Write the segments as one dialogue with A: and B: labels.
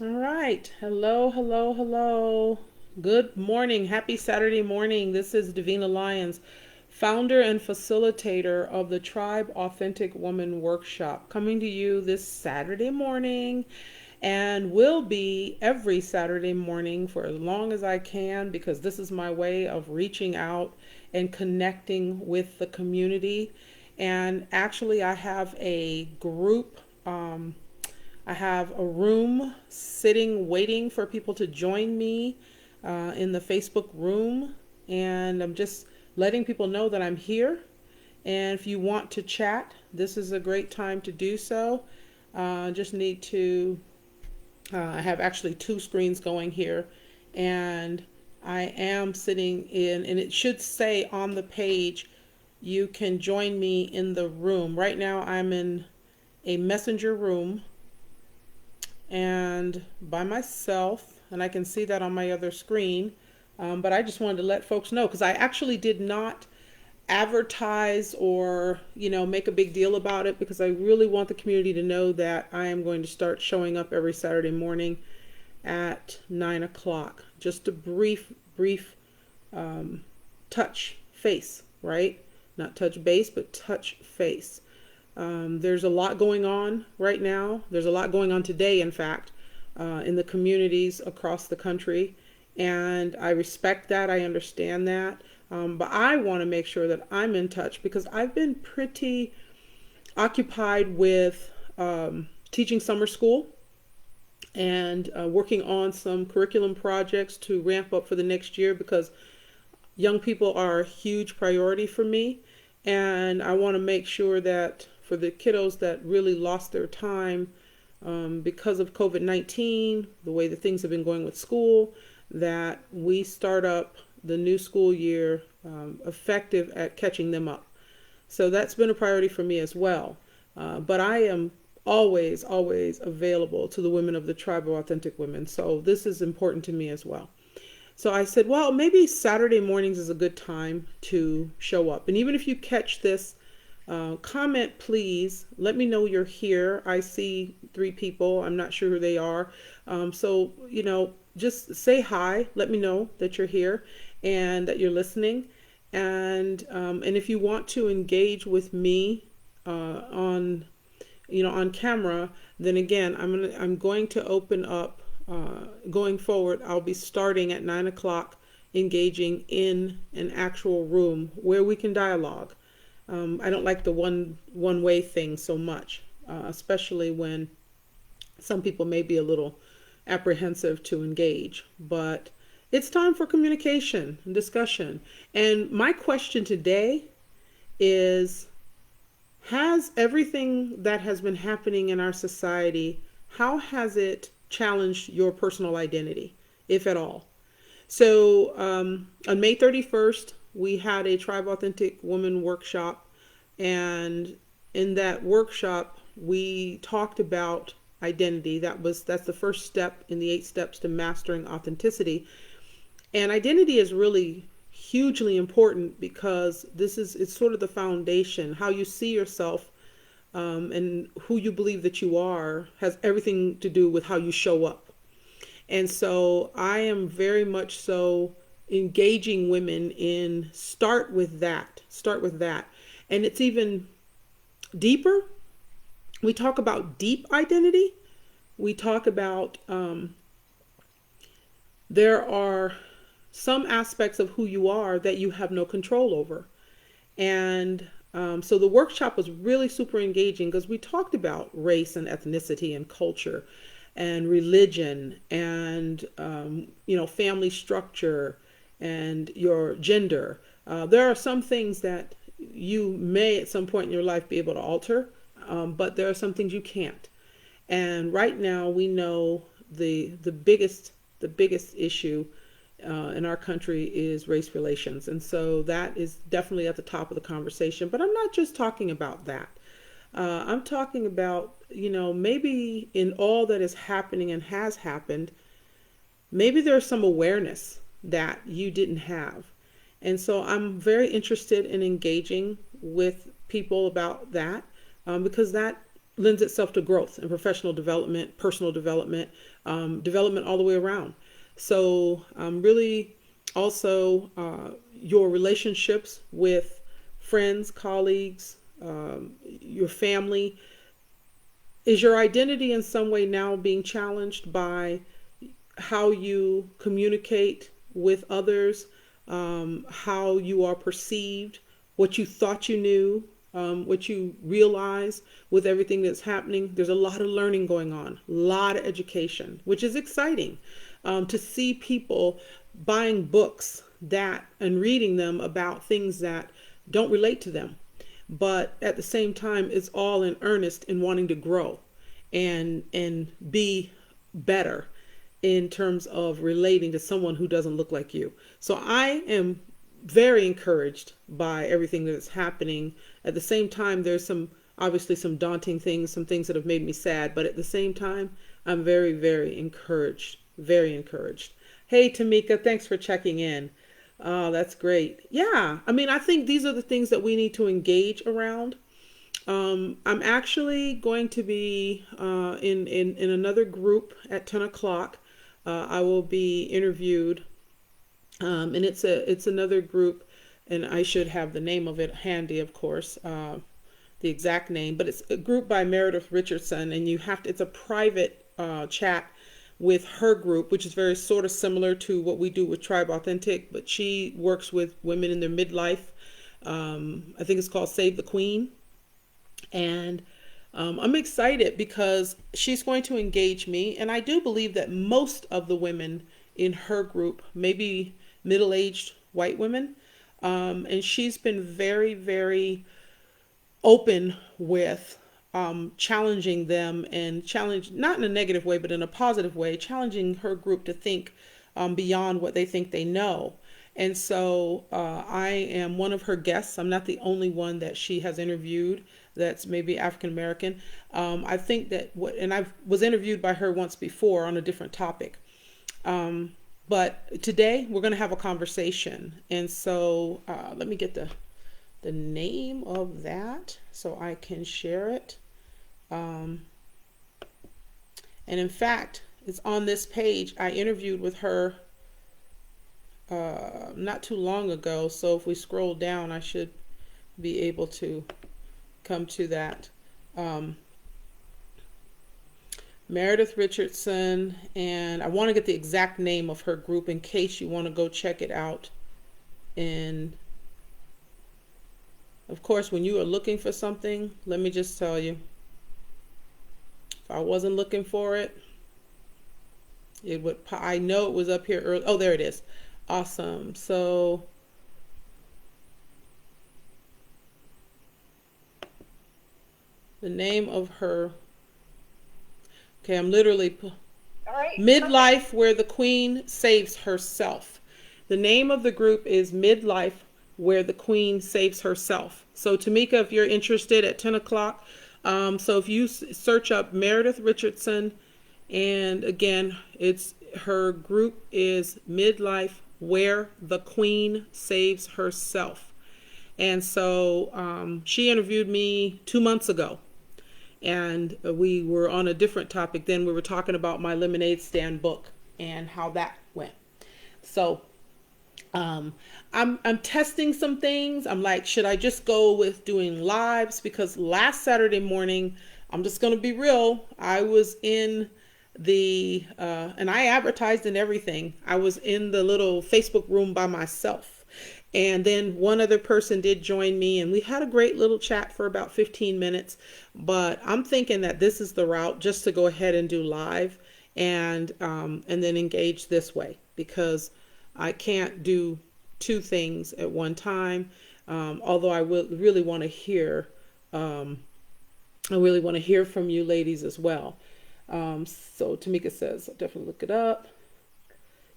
A: All right. Hello, hello, hello. Good morning. Happy Saturday morning. This is Davina Lyons, founder and facilitator of the Tribe Authentic Woman Workshop, coming to you this Saturday morning and will be every Saturday morning for as long as I can because this is my way of reaching out and connecting with the community. And actually, I have a group. I have a room sitting, waiting for people to join me in the Facebook room. And I'm just letting people know that I'm here. And if you want to chat, this is a great time to do so. Just need to, I have actually two screens going here. And I am sitting in, and it should say on the page, you can join me in the room. Right now, I'm in a messenger room and by myself, and I can see that on my other screen. But I just wanted to let folks know because I actually did not advertise or make a big deal about it because I really want the community to know that I am going to start showing up every Saturday morning at 9 o'clock. Just a brief touch face, right? Not touch base, but touch face. There's a lot going on right now. There's a lot going on today, in fact, in the communities across the country. And I respect that. I understand that. But I want to make sure that I'm in touch because I've been pretty occupied with teaching summer school and working on some curriculum projects to ramp up for the next year because young people are a huge priority for me. And I want to make sure that for the kiddos that really lost their time because of COVID-19, the way that things have been going with school, that we start up the new school year effective at catching them up. So that's been a priority for me as well. But I am always available to the women of the Tribe of Authentic Women. So this is important to me as well. So I said, well, maybe Saturday mornings is a good time to show up. And even if you catch this, comment, please. Let me know you're here. I see 3 people. I'm not sure who they are. So, just say hi. Let me know that you're here and that you're listening. And if you want to engage with me on camera, then again, I'm going to open up. Going forward, I'll be starting at 9 o'clock, engaging in an actual room where we can dialogue. I don't like the one way thing so much, especially when some people may be a little apprehensive to engage. But it's time for communication and discussion. And my question today is, has everything that has been happening in our society, how has it challenged your personal identity, if at all? So on May 31st, we had a Tribe Authentic Woman workshop. And in that workshop, we talked about identity. That's the first step in the 8 steps to mastering authenticity. And identity is really hugely important because it's sort of the foundation. How you see yourself and who you believe that you are has everything to do with how you show up. And so I am very much so engaging women in start with that. And it's even deeper. We talk about deep identity. We talk about there are some aspects of who you are that you have no control over. And so the workshop was really super engaging because we talked about race and ethnicity and culture and religion and family structure and your gender. There are some things that you may at some point in your life be able to alter, but there are some things you can't. And right now we know the biggest issue in our country is race relations. And so that is definitely at the top of the conversation. But I'm not just talking about that. I'm talking about, maybe in all that is happening and has happened, maybe there's some awareness that you didn't have. And so I'm very interested in engaging with people about that because that lends itself to growth and professional development, personal development, development all the way around. So, really also your relationships with friends, colleagues, your family. Is your identity in some way now being challenged by how you communicate with others, how you are perceived, what you thought you knew, what you realize with everything that's happening? There's a lot of learning going on, a lot of education, which is exciting to see people buying books that and reading them about things that don't relate to them, but at the same time it's all in earnest in wanting to grow and be better in terms of relating to someone who doesn't look like you. So I am very encouraged by everything that's happening. At the same time, there's some obviously some daunting things, some things that have made me sad, but at the same time, I'm very, very encouraged. Very encouraged. Hey, Tamika, thanks for checking in. Oh, that's great. Yeah, I mean, I think these are the things that we need to engage around. I'm actually going to be in another group at 10 o'clock. I will be interviewed, and it's another group, and I should have the name of it handy, of course, the exact name, but it's a group by Meredith Richardson, and it's a private chat with her group, which is very sort of similar to what we do with Tribe Authentic, but she works with women in their midlife. I think it's called Save the Queen. And I'm excited because she's going to engage me. And I do believe that most of the women in her group may be middle-aged white women. And she's been very, very open with challenging them and not in a negative way, but in a positive way, challenging her group to think beyond what they think they know. And so I am one of her guests. I'm not the only one that she has interviewed that's maybe African American. I think that and I was interviewed by her once before on a different topic. But today we're going to have a conversation. And so let me get the name of that so I can share it. And in fact, it's on this page. I interviewed with her not too long ago. So if we scroll down, I should be able to come to that. Meredith Richardson, and I want to get the exact name of her group in case you want to go check it out. And of course, when you are looking for something, let me just tell you, if I wasn't looking for it, I know it was up here early. Oh, there it is. Awesome. So the name of her, okay, I'm literally,
B: All right.
A: Midlife Where the Queen Saves Herself. The name of the group is Midlife Where the Queen Saves Herself. So Tamika, if you're interested, at 10 o'clock, so if you search up Meredith Richardson, and again, her group is Midlife Where the Queen Saves Herself. And so she interviewed me 2 months ago. And we were on a different topic then. We were talking about my lemonade stand book and how that went. So I'm testing some things. I'm like, should I just go with doing lives? Because last Saturday morning, I'm just going to be real, I was in and I advertised and everything. I was in the little Facebook room by myself. And then one other person did join me, and we had a great little chat for about 15 minutes. But I'm thinking that this is the route, just to go ahead and do live and then engage this way, because I can't do two things at one time. Although I will really want to hear, I really want to hear from you ladies as well. So Tamika says, I'll definitely look it up.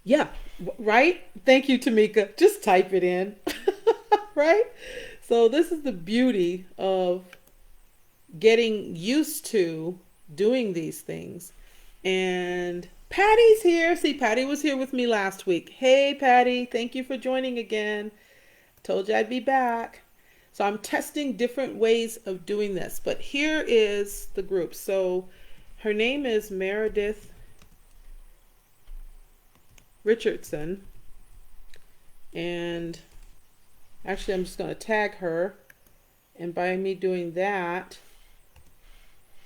A: Yeah, right? Thank you, Tamika. Just type it in, right? So this is the beauty of getting used to doing these things. And Patty's here. See, Patty was here with me last week. Hey, Patty, thank you for joining again. Told you I'd be back. So I'm testing different ways of doing this. But here is the group. So her name is Meredith Richardson. And actually, I'm just going to tag her. And by me doing that,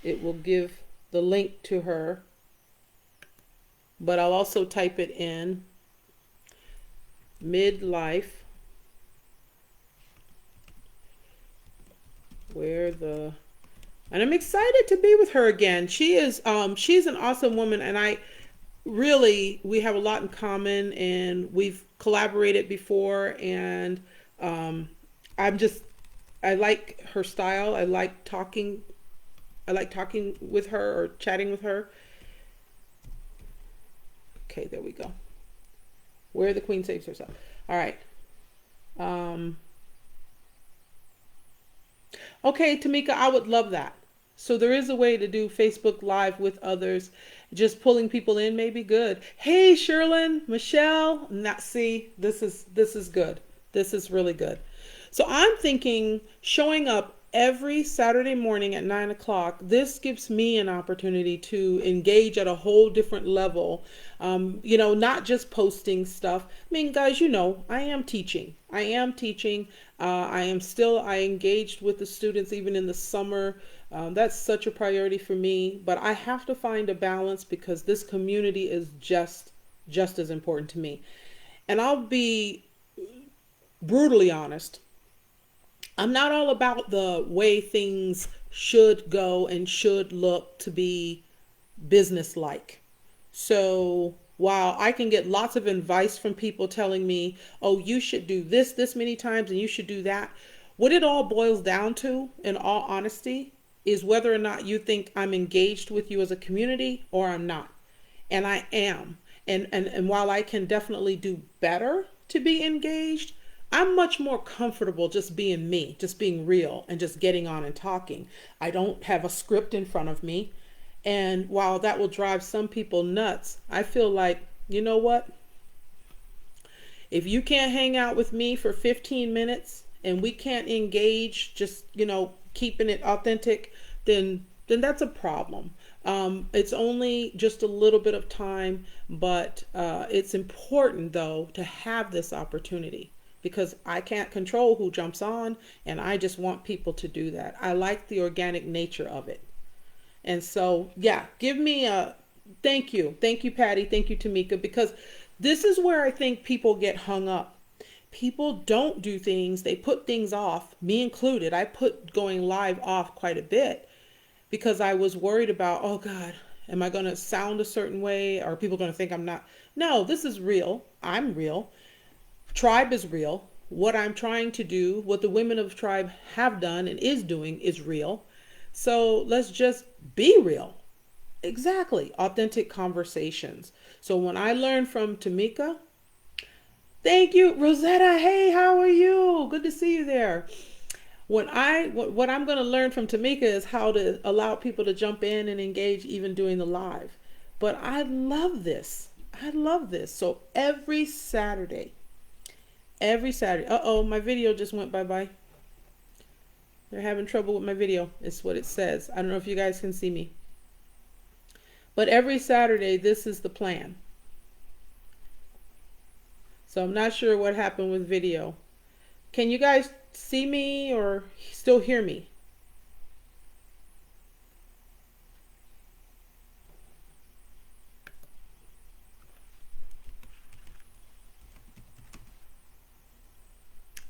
A: it will give the link to her. But I'll also type it in midlife, and I'm excited to be with her again. She's an awesome woman, and we have a lot in common, and we've collaborated before, and um, I like her style. I like talking with her or chatting with her. Okay, there we go. Where the queen saves herself. All right. Okay, Tamika, I would love that. So there is a way to do Facebook Live with others. Just pulling people in may be good. Hey, Sherlyn, Michelle. Not see. This is good. This is really good. So I'm thinking showing up every Saturday morning at 9 o'clock. This gives me an opportunity to engage at a whole different level. Not just posting stuff. I mean, guys, I am teaching. I engaged with the students even in the summer. That's such a priority for me, but I have to find a balance because this community is just as important to me. And I'll be brutally honest. I'm not all about the way things should go and should look to be business-like. So while I can get lots of advice from people telling me, oh, you should do this many times and you should do that, what it all boils down to, in all honesty, is whether or not you think I'm engaged with you as a community or I'm not. And I am. And while I can definitely do better to be engaged, I'm much more comfortable just being me, just being real and just getting on and talking. I don't have a script in front of me. And while that will drive some people nuts, I feel like, you know what? If you can't hang out with me for 15 minutes and we can't engage, just, keeping it authentic, then that's a problem. It's only just a little bit of time, but it's important, though, to have this opportunity because I can't control who jumps on, and I just want people to do that. I like the organic nature of it. And so, yeah, give me a thank you. Thank you, Patty. Thank you, Tamika, because this is where I think people get hung up. People don't do things, they put things off, me included. I put going live off quite a bit because I was worried about, oh God, am I going to sound a certain way? Are people going to think I'm not? No, this is real. I'm real. Tribe is real. What I'm trying to do, what the women of Tribe have done and is doing is real. So let's just be real. Exactly. Authentic conversations. So when I learned from Tamika, thank you, Rosetta. Hey, how are you? Good to see you there. What I'm going to learn from Tamika is how to allow people to jump in and engage even doing the live. But I love this. I love this. So every Saturday, uh-oh, my video just went bye-bye. They're having trouble with my video. It's what it says. I don't know if you guys can see me. But every Saturday, this is the plan. So I'm not sure what happened with video. Can you guys see me or still hear me?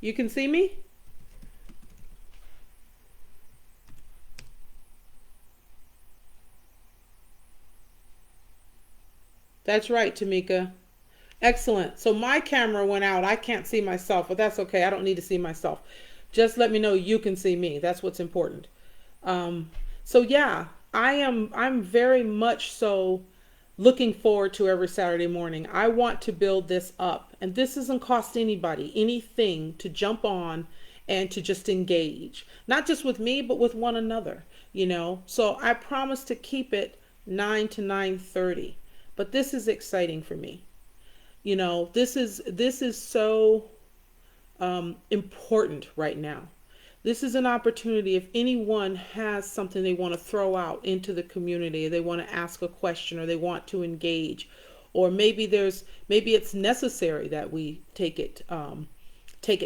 A: You can see me? That's right, Tamika. Excellent. So my camera went out. I can't see myself, but that's okay. I don't need to see myself. Just let me know you can see me. That's what's important. Um, so yeah, I'm very much so looking forward to every Saturday morning. I want to build this up, and this doesn't cost anybody anything to jump on and to just engage, not just with me, but with one another. So I promise to keep it 9 to 9:30, but this is exciting for me. This is so important right now. This is an opportunity. If anyone has something they want to throw out into the community, they want to ask a question or they want to engage, or maybe it's necessary that we take it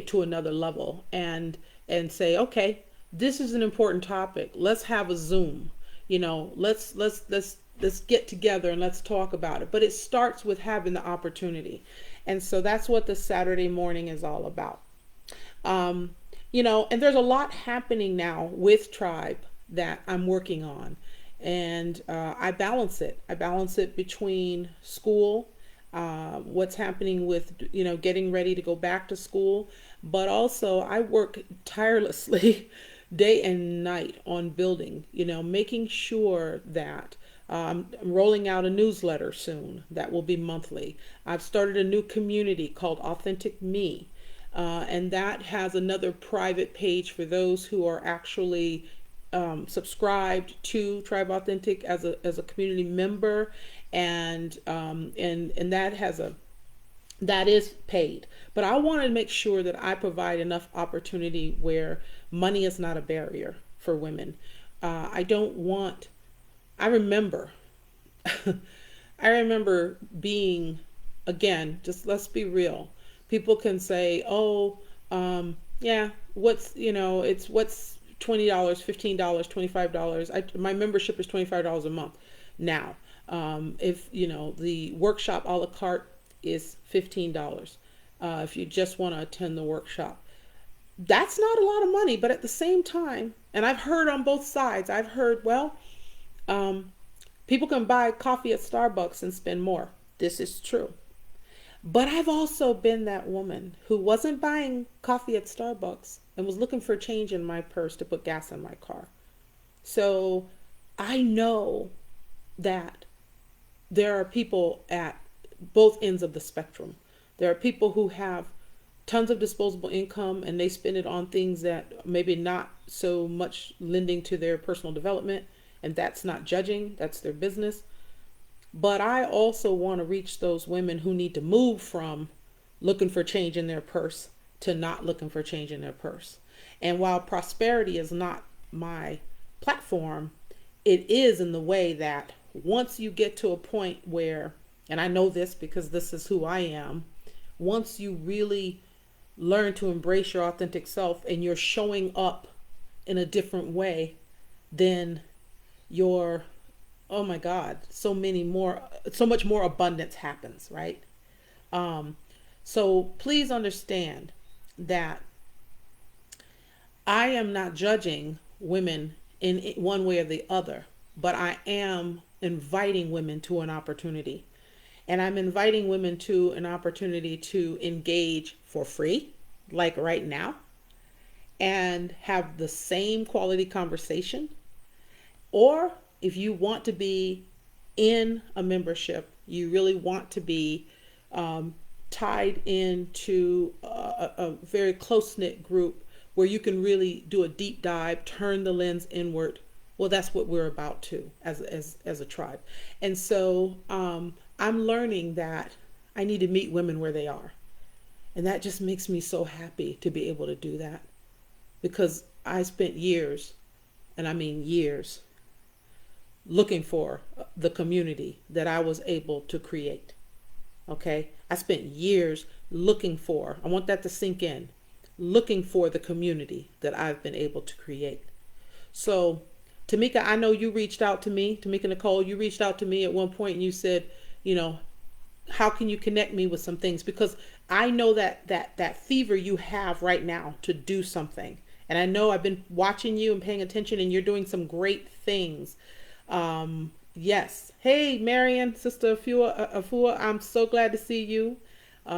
A: to another level and say, okay, this is an important topic. Let's have a Zoom. Let's get together and let's talk about it. But it starts with having the opportunity. And so that's what the Saturday morning is all about. And there's a lot happening now with Tribe that I'm working on. And I balance it. I balance it between school, what's happening with, getting ready to go back to school. But also, I work tirelessly day and night on building, making sure that I'm rolling out a newsletter soon that will be monthly. I've started a new community called Authentic Me. And that has another private page for those who are actually subscribed to Tribe Authentic as a community member, and that is paid. But I want to make sure that I provide enough opportunity where money is not a barrier for women. I don't want. I remember. I remember being, again, just let's be real. People can say, "Oh, yeah, what's $20, $15, $25." My membership is $25 a month now. If the workshop a la carte is $15. If you just want to attend the workshop, that's not a lot of money. But at the same time, and I've heard on both sides. I've heard, well, people can buy coffee at Starbucks and spend more. This is true. But I've also been that woman who wasn't buying coffee at Starbucks and was looking for change in my purse to put gas in my car. So I know that there are people at both ends of the spectrum. There are people who have tons of disposable income and they spend it on things that maybe not so much lending to their personal development, and that's not judging, that's their business. But I also want to reach those women who need to move from looking for change in their purse to not looking for change in their purse. And while prosperity is not my platform, it is in the way that once you get to a point where, and I know this because this is who I am, once you really learn to embrace your authentic self and you're showing up in a different way, then you're, oh my God, so much more abundance happens, right? So please understand that I am not judging women in one way or the other, but I am inviting women to an opportunity. And I'm inviting women to an opportunity to engage for free, like right now, and have the same quality conversation. Or if you want to be in a membership, you really want to be tied into a very close-knit group where you can really do a deep dive, turn the lens inward. Well, that's what we're about to as a tribe. And so I'm learning that I need to meet women where they are. And that just makes me so happy to be able to do that, because I spent years, and I mean years, looking for the community that I was able to create. Okay? I spent years looking for, I want that to sink in, looking for the community that I've been able to create. So, Tamika, I know you reached out to me, Tamika Nicole, you reached out to me at one point and you said, how can you connect me with some things? Because I know that fever you have right now to do something. And I know I've been watching you and paying attention, and you're doing some great things. Yes. Hey, Marion, Sister Afua, I'm so glad to see you. There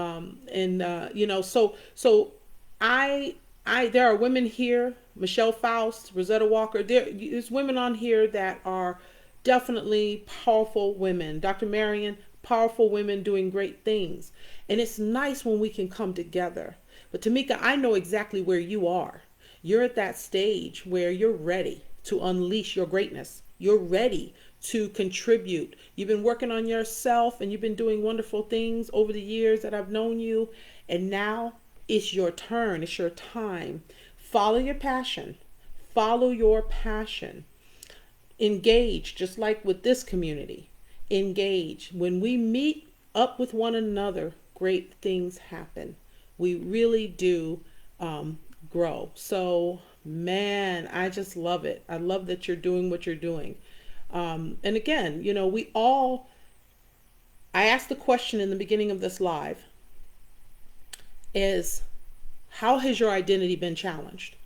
A: are women here, Michelle Faust, Rosetta Walker. There's women on here that are definitely powerful women. Dr. Marion, powerful women doing great things. And it's nice when we can come together. But Tamika, I know exactly where you are. You're at that stage where you're ready to unleash your greatness. You're ready to contribute. You've been working on yourself and you've been doing wonderful things over the years that I've known you. And now it's your turn. It's your time. Follow your passion. Follow your passion. Engage, just like with this community. Engage. When we meet up with one another, great things happen. We really do grow. So, man, I just love it. I love that you're doing what you're doing. And again, I asked the question in the beginning of this live is, how has your identity been challenged?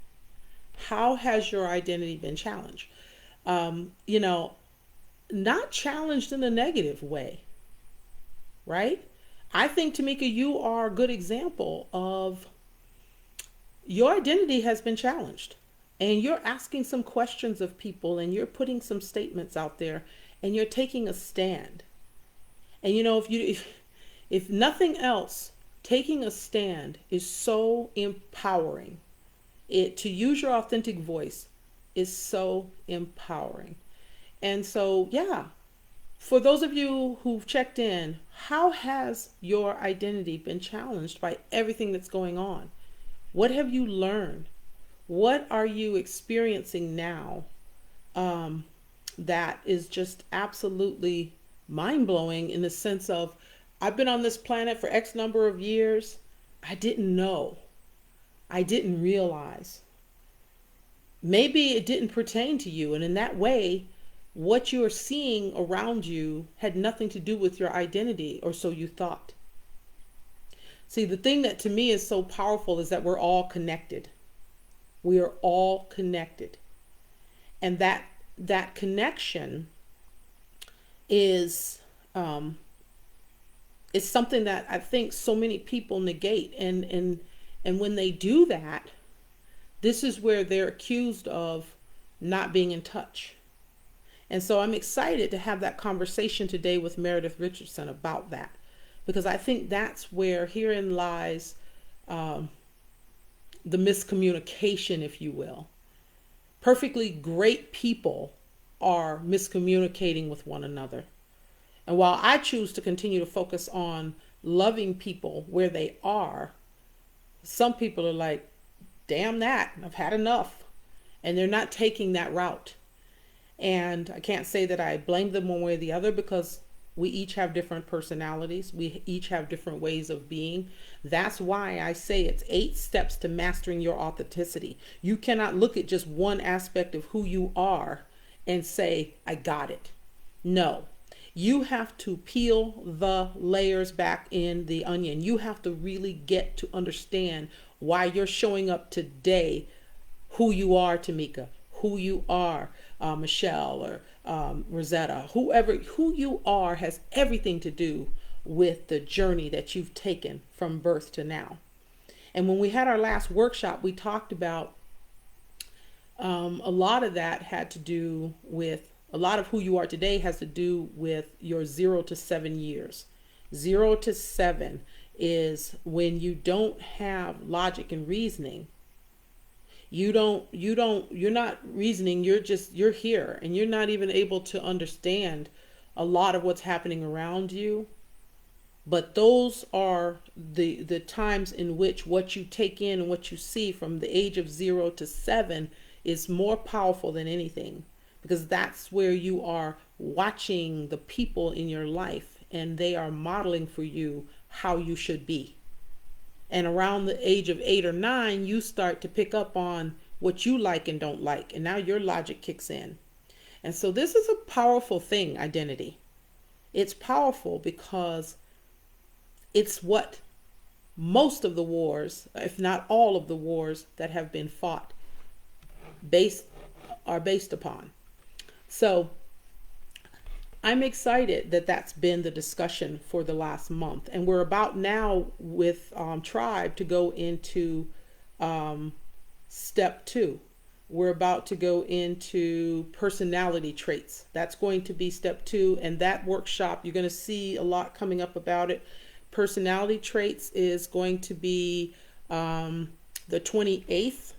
A: How has your identity been challenged? You know, not challenged in a negative way, right? I think, Tamika, you are a good example of your identity has been challenged, and you're asking some questions of people, and you're putting some statements out there, and you're taking a stand. And if nothing else, taking a stand is so empowering. To use your authentic voice is so empowering. And so, yeah, for those of you who've checked in, how has your identity been challenged by everything that's going on? What have you learned? What are you experiencing now that is just absolutely mind-blowing, in the sense of, I've been on this planet for X number of years. I didn't know. I didn't realize. Maybe it didn't pertain to you. And in that way, what you are seeing around you had nothing to do with your identity, or so you thought. See, the thing that to me is so powerful is that we're all connected. We are all connected. And that connection is something that I think so many people negate. And when they do that, this is where they're accused of not being in touch. And so I'm excited to have that conversation today with Meredith Richardson about that, because I think that's where herein lies the miscommunication, if you will. Perfectly great people are miscommunicating with one another. And while I choose to continue to focus on loving people where they are, some people are like, damn that, I've had enough. And they're not taking that route. And I can't say that I blame them one way or the other, because we each have different personalities. We each have different ways of being. That's why I say it's 8 steps to mastering your authenticity. You cannot look at just one aspect of who you are and say, I got it. No, you have to peel the layers back in the onion. You have to really get to understand why you're showing up today, who you are, Tamika, who you are, Michelle, or Rosetta, who you are has everything to do with the journey that you've taken from birth to now. And when we had our last workshop, we talked about a lot of that had to do with, a lot of who you are today has to do with your 0 to 7 years. 0 to 7 is when you don't have logic and reasoning. You're not reasoning, you're here, and you're not even able to understand a lot of what's happening around you. But those are the times in which what you take in and what you see from the age of 0 to 7 is more powerful than anything, because that's where you are watching the people in your life, and they are modeling for you how you should be. And around the age of 8 or 9, you start to pick up on what you like and don't like. And now your logic kicks in. And so this is a powerful thing, identity. It's powerful because it's what most of the wars, if not all of the wars that have been fought, are based upon. So I'm excited that that's been the discussion for the last month. And we're about now with Tribe to go into step 2. We're about to go into personality traits. That's going to be step 2. And that workshop, you're going to see a lot coming up about it. Personality traits is going to be the 28th.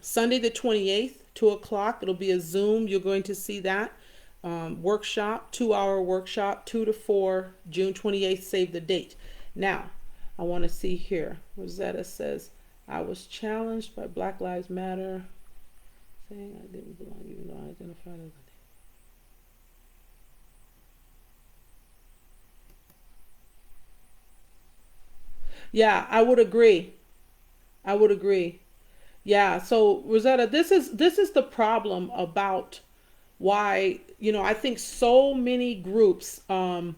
A: Sunday the 28th, 2 o'clock. It'll be a Zoom. You're going to see that workshop, 2-hour workshop, 2 to 4, June 28th. Save the date. Now, I want to see here. Rosetta says, I was challenged by Black Lives Matter, saying I didn't belong even though I identified as a... Yeah, I would agree. I would agree. Yeah, so Rosetta, this is the problem about why, I think so many groups, when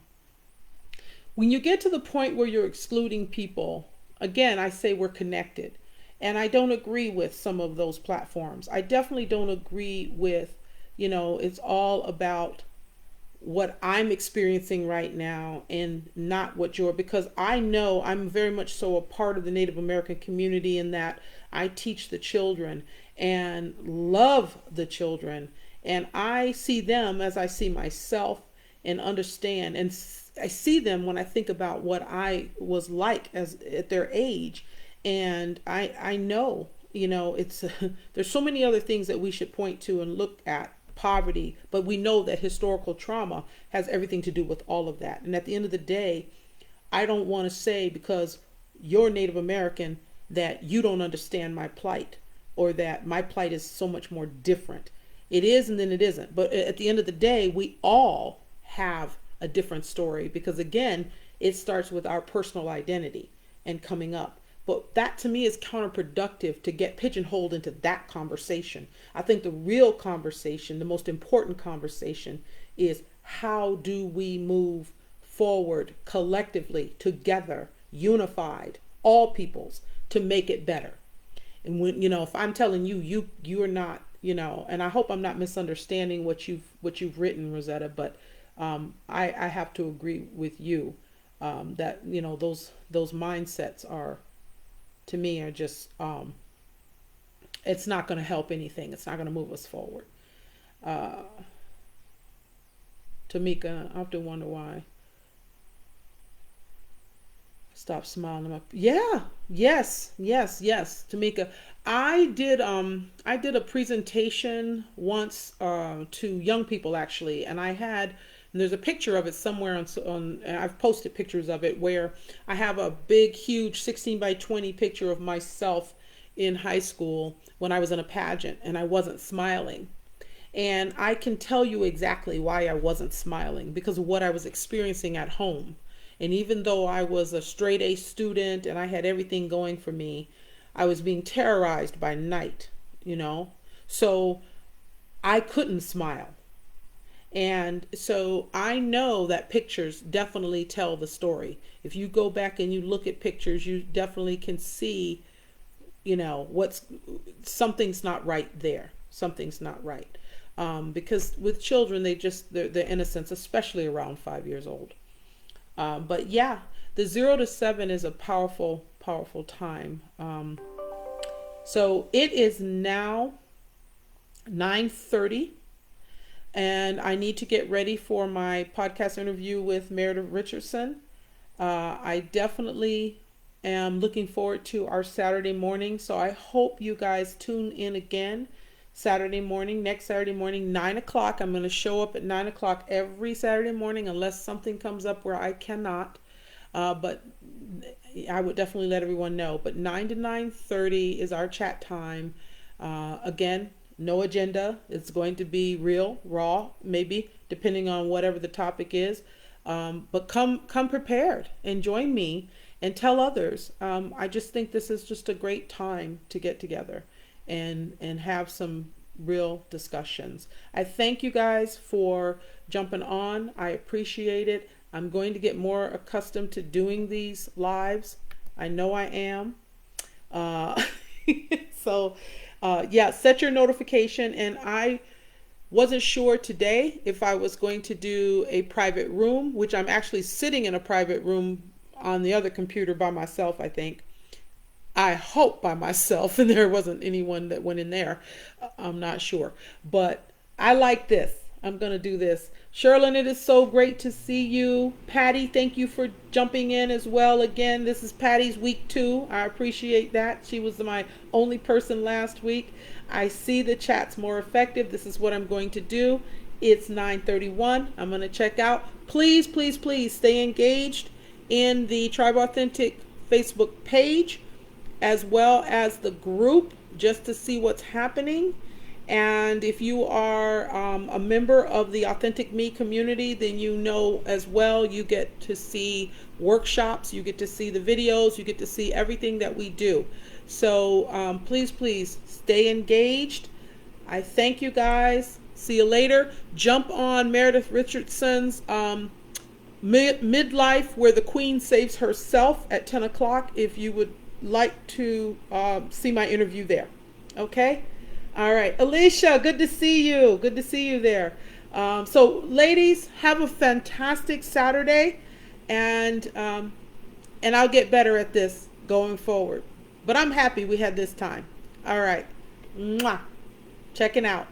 A: you get to the point where you're excluding people, again, I say we're connected. And I don't agree with some of those platforms. I definitely don't agree with, it's all about what I'm experiencing right now and not what you're, because I know I'm very much so a part of the Native American community in that I teach the children and love the children, and I see them as I see myself and understand, and I see them when I think about what I was like as at their age, and I know, it's there's so many other things that we should point to and look at, poverty, but we know that historical trauma has everything to do with all of that. And at the end of the day, I don't want to say because you're Native American that you don't understand my plight, or that my plight is so much more different. It is, and then it isn't. But at the end of the day, we all have a different story, because again, it starts with our personal identity and coming up. But that to me is counterproductive to get pigeonholed into that conversation. I think the real conversation, the most important conversation, is how do we move forward collectively, together, unified, all peoples, to make it better. And when, if I'm telling you are not, and I hope I'm not misunderstanding what you've written, Rosetta, but I have to agree with you, that those mindsets are, to me, are just, it's not going to help anything. It's not going to move us forward. uh Tamika, I have to wonder why. Stop smiling. Yeah, yes, yes, yes, Tamika. I did a presentation once, to young people actually, and and there's a picture of it somewhere on, and I've posted pictures of it, where I have a big huge 16 by 20 picture of myself in high school when I was in a pageant and I wasn't smiling. And I can tell you exactly why I wasn't smiling, because of what I was experiencing at home. And even though I was a straight A student and I had everything going for me, I was being terrorized by night, you know? So I couldn't smile. And so I know that pictures definitely tell the story. If you go back and you look at pictures, you definitely can see, what's, something's not right there. Something's not right. Because with children, their innocence, especially around 5 years old. But yeah, the 0 to 7 is a powerful, powerful time. So it is now 9:30, and I need to get ready for my podcast interview with Meredith Richardson. I definitely am looking forward to our Saturday morning. So I hope you guys tune in again next Saturday morning, 9 o'clock. I'm going to show up at 9 o'clock every Saturday morning unless something comes up where I cannot. But I would definitely let everyone know. But 9 to 9:30 is our chat time. Again, no agenda. It's going to be real, raw, maybe, depending on whatever the topic is. But come prepared and join me and tell others. I just think this is just a great time to get together and have some real discussions. I thank you guys for jumping on. I appreciate it. I'm going to get more accustomed to doing these lives. I know I am. Uh, so, yeah, set your notification. And I wasn't sure today if I was going to do a private room, which I'm actually sitting in a private room on the other computer by myself, I think. I hope by myself, and there wasn't anyone that went in there. I'm not sure. But I like this. I'm going to do this. Sherlyn, it is so great to see you. Patty, thank you for jumping in as well. Again, this is Patty's week 2. I appreciate that. She was my only person last week. I see the chat's more effective. This is what I'm going to do. It's 9:31. I'm going to check out. Please, please, please stay engaged in the Tribe Authentic Facebook page as well as the group just to see what's happening. And if you are a member of the Authentic Me community, then you know as well, you get to see workshops, you get to see the videos, you get to see everything that we do. So please, please stay engaged. I thank you guys. See you later. Jump on Meredith Richardson's Midlife, where the Queen saves herself at 10 o'clock if you would like to see my interview there. Okay? All right. Alicia, good to see you. Good to see you there. So ladies, have a fantastic Saturday, and I'll get better at this going forward. But I'm happy we had this time. All right. Mwah. Checking out.